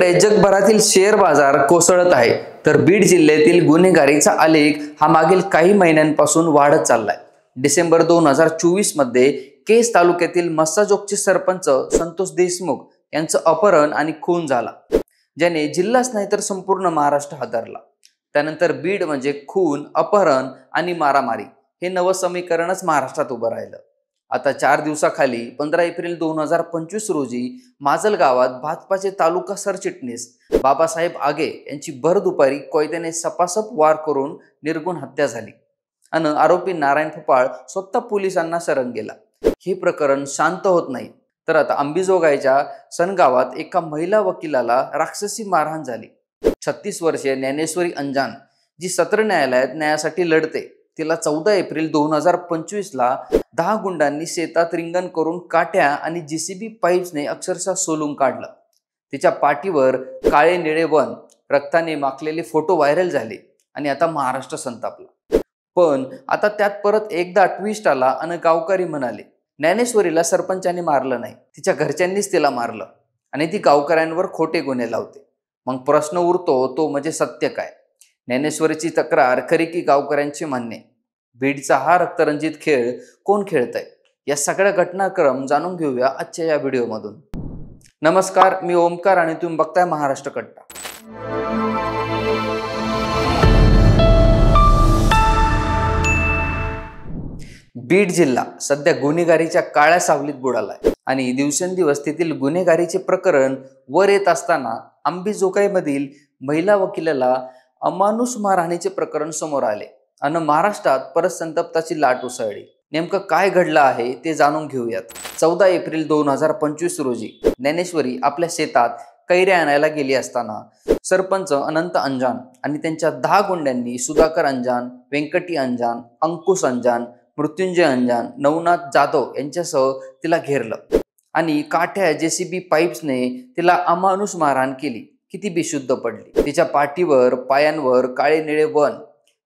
एकीकडे जगभरातील शेअर बाजार कोसळत आहे, तर बीड जिल्ह्यातील गुन्हेगारीचा आलेख हा मागील काही महिन्यांपासून वाढत चाललाय। डिसेंबर 2024 मध्ये केस तालुक्यातील मस्साजोगचे सरपंच संतोष देशमुख यांचं अपहरण आणि खून झाला, ज्याने जिल्हाच नाही तर संपूर्ण महाराष्ट्र हादरला। त्यानंतर बीड म्हणजे खून, अपहरण आणि मारामारी हे नवं समीकरणच महाराष्ट्रात उभं राहिलं। आता 4 दिवसाखाली 15 एप्रिल 2025 रोजी माजल गावात भाजपाचे तालुका सरचिटणीस बाबासाहेब आगे यांची भर दुपारी कोयत्याने सपासप वार करून निर्गुण हत्या झाली आणि आरोपी नारायण फुपाळ स्वतः पोलिसांना शरण गेला। हे प्रकरण शांत होत नाही, तर आता अंबिजोगाईच्या सनगावात एका महिला वकिलाला राक्षसी मारहाण झाली। 36 वर्षीय ज्ञानेश्वरी अंजान, जी सत्र न्यायालयात न्यायासाठी लढते, तिला 14 एप्रिल 2025 ला 10 गुंडांनी शेतात रिंगण करून काट्या आणि जेसीबी पाईप्सने अक्षरशः सोलून काढलं। तिच्या पाठीवर काळे निळे वन, रक्ताने माखलेले फोटो व्हायरल झाले आणि आता महाराष्ट्र संतापला। पण आता त्यात परत एकदा ट्विस्ट आला आणि गावकरी म्हणाले, ज्ञानेश्वरीला सरपंचाने मारलं नाही, तिच्या घरच्यांनीच तिला मारलं आणि ती गावकऱ्यांवर खोटे गुन्हे लावते। मग प्रश्न उरतो तो म्हणजे सत्य काय? ज्ञानेश्वरीची तक्रार खरी की गावकऱ्यांचे म्हणणे? बीडचा हा रक्तरंजित खेळ कोण खेळतंय, या सगळ्या घटनाक्रम जाणून घेऊया आजच्या या व्हिडिओमधून। नमस्कार, मी ओमकार आणि तुम्ही बघताय महाराष्ट्र कट्टा। बीड जिल्हा सध्या गुन्हेगारीच्या काळ्या सावलीत बुडालाय आणि दिवसेंदिवस तेथील गुन्हेगारीचे प्रकरण वर येत असताना अंबिजोगाईमधील महिला वकिलाला अमानुष मारहाणीचे प्रकरण समोर आले आणि महाराष्ट्रात परत संतप्ताची लाट उसळली। नेमकं काय घडलं आहे ते जाणून घेऊयात। 14 एप्रिल 2025 रोजी ज्ञानेश्वरी आपल्या शेतात कैऱ्या आणायला गेली असताना सरपंच अनंत अंजान आणि त्यांच्या 10 गुंड्यांनी सुधाकर अंजान, व्यंकटी अंजान, अंकुश अंजान, मृत्युंजय अंजान, नवनाथ जाधव यांच्यासह तिला घेरलं आणि काठ्या जेसीबी पाईप्सने तिला अमानुष मारहाण केली की ती बेशुद्ध पडली। तिच्या पाठीवर, पायांवर काळे निळे वन,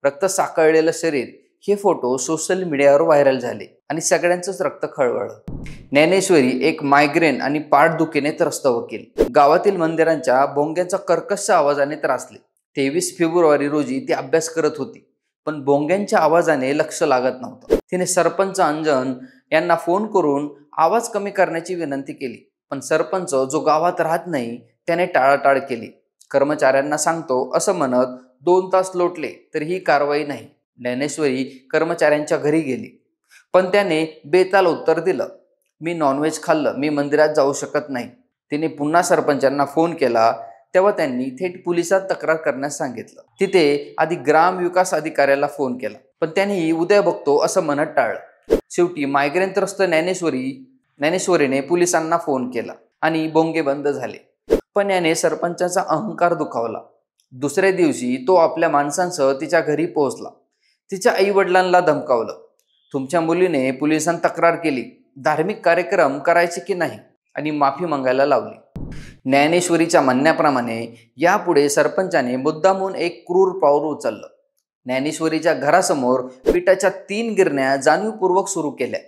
रक्त साकळलेलं शरीर हे फोटो सोशल मीडियावर व्हायरल झाले आणि सगळ्यांचंच रक्त खळवळलं। ज्ञानेश्वरी एक मायग्रेन आणि पाठदुखीने त्रस्त वकील, गावातील मंदिरांच्या भोंग्यांचा कर्कश आवाजाने त्रासले। 23 फेब्रुवारी रोजी ती अभ्यास करत होती, पण भोंग्यांच्या आवाजाने लक्ष लागत नव्हतं। तिने सरपंच अंजन यांना फोन करून आवाज कमी करण्याची विनंती केली, पण सरपंच, जो गावात राहत नाही, त्याने टाळाटाळ केली। कर्मचाऱ्यांना सांगतो असं म्हणत 2 तास लोटले तरीही कारवाई नाही। ज्ञानेश्वरी कर्मचाऱ्यांच्या घरी गेली, पण त्याने बेताल उत्तर दिलं, मी नॉनव्हेज खाल्लं, मी मंदिरात जाऊ शकत नाही। तिने पुन्हा सरपंचांना फोन केला, तेव्हा त्यांनी थेट पोलिसात तक्रार करण्यास सांगितलं। तिथे आधी ग्रामविकास अधिकाऱ्याला फोन केला, पण त्यांनी उद्या बघतो असं म्हणत टाळलं। शेवटी मायग्रेन त्रस्त ज्ञानेश्वरीने पोलिसांना फोन केला आणि बोंगे बंद झाले, पण याने सरपंचाचा अहंकार दुखावला। दुसऱ्या दिवशी तो आपल्या माणसांसह तिच्या घरी पोहोचला। तिच्या आई वडिलांना धमकावलं, तुमच्या मुलीने पोलिसांत तक्रार केली, धार्मिक कार्यक्रम करायचे की नाही, आणि माफी मागायला लावली। ज्ञानेश्वरीच्या म्हणण्याप्रमाणे यापुढे सरपंचाने मुद्दामून एक क्रूर पाऊल उचललं। ज्ञानेश्वरीच्या घरासमोर पिठाच्या 3 गिरण्या जाणीवपूर्वक सुरू केल्या।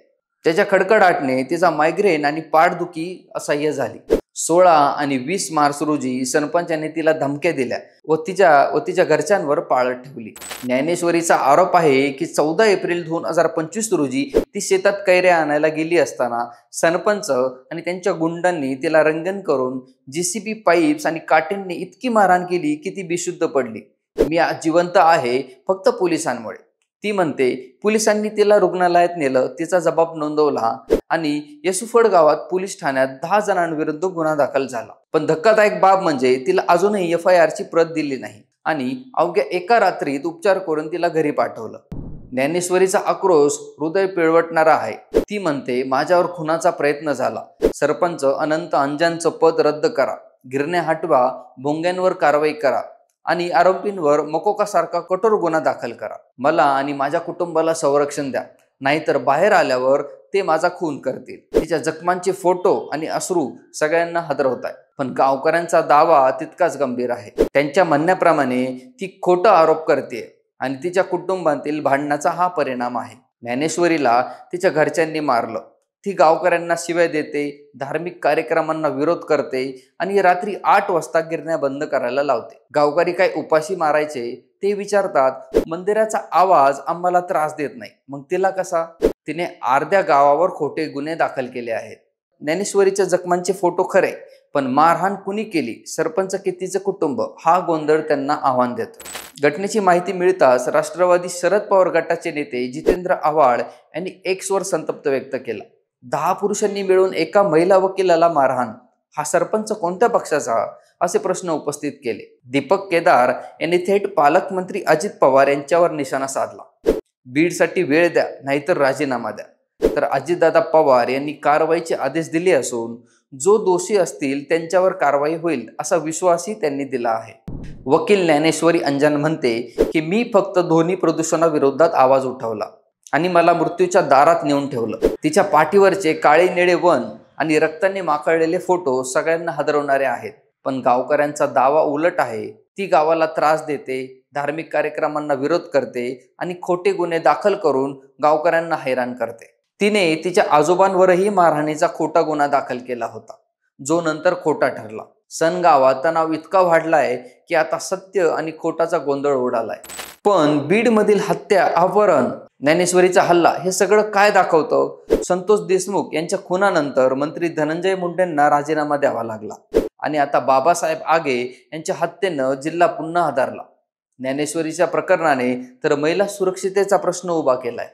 त्याच्या खडखडाटने तिचा मायग्रेन आणि पाठदुखी असह्य झाली। 16 आणि 20 मार्च रोजी सरपंचाने तिला धमक्या दिल्या व तिच्या घरच्यांवर पाळत ठेवली। ज्ञानेश्वरीचा आरोप आहे की 14 एप्रिल 2025 रोजी ती शेतात कैऱ्या आणायला गेली असताना सरपंच आणि त्यांच्या गुंडांनी तिला रंगण करून जेसीबी पाईप्स आणि काट्यांनी इतकी मारहाण केली की ती बेशुद्ध पडली। मी आज जिवंत आहे फक्त पोलिसांमुळे, ती म्हणते। पोलिसांनी तिला रुग्णालयात नेलं, तिचा जबाब नोंदवला आणि येसुफड गावात पोलीस ठाण्यात 10 जणांविरुद्ध गुन्हा दाखल झाला। पण धक्कादायक बाब म्हणजे तिला अजूनही FIR ची प्रत दिली नाही आणि अवघ्या एका रात्रीत उपचार करून तिला घरी पाठवलं। ज्ञानेश्वरीचा आक्रोश हृदय पिळवटणारा आहे। ती म्हणते, माझ्यावर खुनाचा प्रयत्न झाला, सरपंच अनंत अंजानचं पद रद्द करा, गिरण्या हटवा, भोंग्यांवर कारवाई करा आणि आरोपींवर मकोकासारखा कठोर गुन्हा दाखल करा। मला आणि माझ्या कुटुंबाला संरक्षण द्या, नाहीतर बाहेर आल्यावर ते माझा खून करतील। तिच्या जखमांचे फोटो आणि अश्रू सगळ्यांना हादरवत आहे, पण गावकऱ्यांचा दावा तितकाच गंभीर आहे। त्यांच्या म्हणण्याप्रमाणे ती खोटा आरोप करते आणि तिच्या कुटुंबातील भांडणाचा हा परिणाम आहे। ज्ञानेश्वरीला तिच्या घरच्यांनी मारलं, ती गावकऱ्यांना शिव्या देते, धार्मिक कार्यक्रमांना विरोध करते आणि रात्री 8 वाजता गिरण्या बंद करायला लावते. गावकरी काय उपाशी मारायचे ते विचारतात. मंदिराचा आवाज आम्हाला त्रास देत नाही. मग तिला कसा? तिने अर्ध्या गावावर खोटे गुन्हे दाखल केले आहेत. ज्ञानेश्वरीच्या जखमांचे फोटो खरे, पण मारहाण कुणी केली, सरपंच कितीचं कुटुंब, हा गोंधळ त्यांना आव्हान देतो. घटनेची माहिती मिळताच राष्ट्रवादी शरद पवार गटाचे नेते जितेंद्र आव्हाड यांनी एक्सवर संतप्त व्यक्त केला. 10 पुरुषांनी मिळून एका महिला वकिलाला मारहाण, हा सरपंच कोणत्या पक्षाचा, असे प्रश्न उपस्थित केले. दीपक केदार यांनी थेट पालकमंत्री अजित पवार यांच्यावर निशाणा साधला. बीडसाठी वेळ द्या, नाहीतर राजीनामा द्या. तर अजितदादा पवार यांनी कारवाईचे आदेश दिले असून जो दोषी असतील त्यांच्यावर कारवाई होईल असा विश्वासही त्यांनी दिला आहे. वकील ज्ञानेश्वरी अंजन म्हणते की मी फक्त ध्वनी प्रदूषणाविरोधात आवाज उठवला आणि मला मृत्यूच्या दारात नेऊन ठेवलं. तिच्या पाठीवरचे काळे निळे वन आणि रक्ताने माखळलेले फोटो सगळ्यांना हादरवणारे आहेत. पण गावकऱ्यांचा दावा उलट आहे. ती गावाला त्रास देते, धार्मिक कार्यक्रमांना विरोध करते आणि खोटे गुन्हे दाखल करून गावकऱ्यांना हैराण करते. तिने तिच्या आजोबांवरही मारहाणीचा खोटा गुन्हा दाखल केला होता, जो नंतर खोटा ठरला. सन गावात तणाव इतका वाढलाय की आता सत्य आणि खोटाचा गोंधळ उडालाय. पण बीडमधील हत्या, अपहरण, ज्ञानेश्वरीचा हल्ला हे सगळं काय दाखवतं? संतोष देशमुख यांच्या खुनानंतर मंत्री धनंजय मुंडेंना राजीनामा द्यावा लागला आणि आता बाबासाहेब आगे यांच्या हत्येनं जिल्हा पुन्हा हादरला. ज्ञानेश्वरीच्या प्रकरणाने तर महिला सुरक्षितेचा प्रश्न उभा केलाय.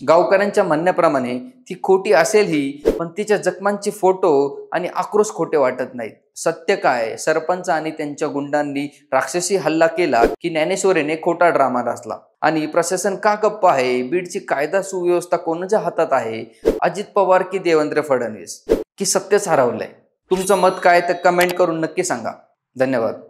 गावकऱ्यांच्या म्हणण्याप्रमाणे ती खोटी असेलही, पण तिच्या जखमांचे फोटो आणि आक्रोश खोटे वाटत नाहीत. सत्य काय? सरपंच आणि त्यांच्या गुंडांनी राक्षसी हल्ला केला की ज्ञानेश्वरीने खोटा ड्रामा रचला? आणि प्रशासन का गप्प आहे? बीडची कायदा सुव्यवस्था कोणाच्या हातात आहे? अजित पवार की देवेंद्र फडणवीस? की सत्यच हरवलंय? तुमचं मत काय तर कमेंट करून नक्की सांगा. धन्यवाद.